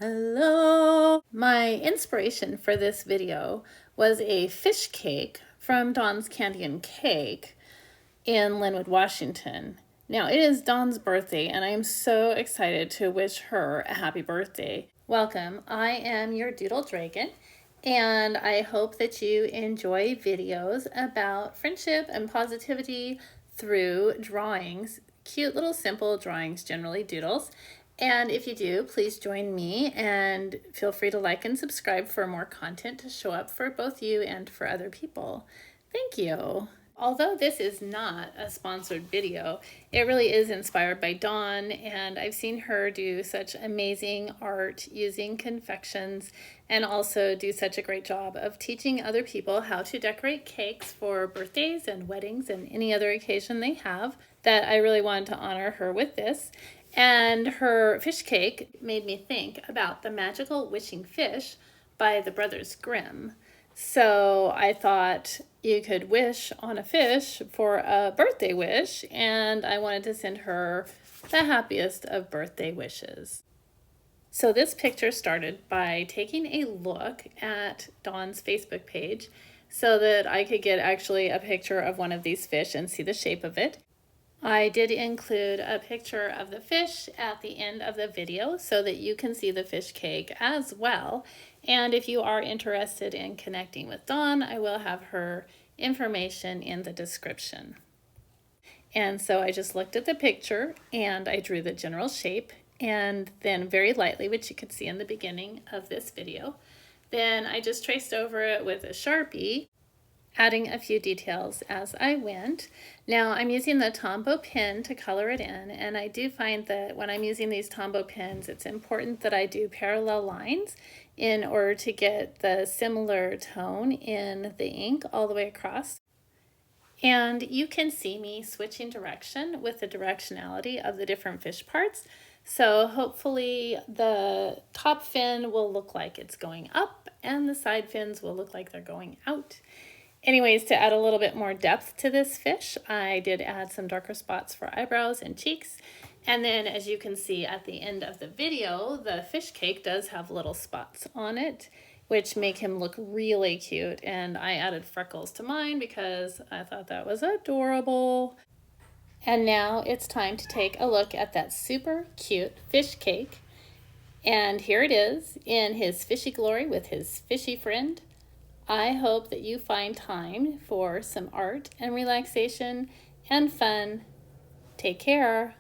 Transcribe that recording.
Hello! My inspiration for this video was a fish cake from Dawn's Candy and Cake in Linwood, Washington. Now, it is Dawn's birthday, and I am so excited to wish her a happy birthday. Welcome, I am your Doodle Dragon, and I hope that you enjoy videos about friendship and positivity through drawings, cute little simple drawings, generally doodles. And if you do, please join me and feel free to like and subscribe for more content to show up for both you and for other people. Thank you. Although this is not a sponsored video, it really is inspired by Dawn, and I've seen her do such amazing art using confections and also do such a great job of teaching other people how to decorate cakes for birthdays and weddings and any other occasion they have, that I really wanted to honor her with this. And her fish cake made me think about the magical wishing fish by the Brothers Grimm. So I thought you could wish on a fish for a birthday wish, and I wanted to send her the happiest of birthday wishes. So this picture started by taking a look at Dawn's Facebook page so that I could get actually a picture of one of these fish and see the shape of it. I did include a picture of the fish at the end of the video so that you can see the fish cake as well. And if you are interested in connecting with Dawn, I will have her information in the description. And so I just looked at the picture and I drew the general shape, and then very lightly, which you could see in the beginning of this video. Then I just traced over it with a Sharpie, adding a few details as I went. Now I'm using the Tombow pen to color it in, and I do find that when I'm using these Tombow pens, it's important that I do parallel lines in order to get the similar tone in the ink all the way across. And you can see me switching direction with the directionality of the different fish parts. So hopefully the top fin will look like it's going up and the side fins will look like they're going out. Anyways, to add a little bit more depth to this fish, I did add some darker spots for eyebrows and cheeks. And then as you can see at the end of the video, the fish cake does have little spots on it, which make him look really cute. And I added freckles to mine because I thought that was adorable. And now it's time to take a look at that super cute fish cake. And here it is in his fishy glory with his fishy friend. I hope that you find time for some art and relaxation and fun. Take care.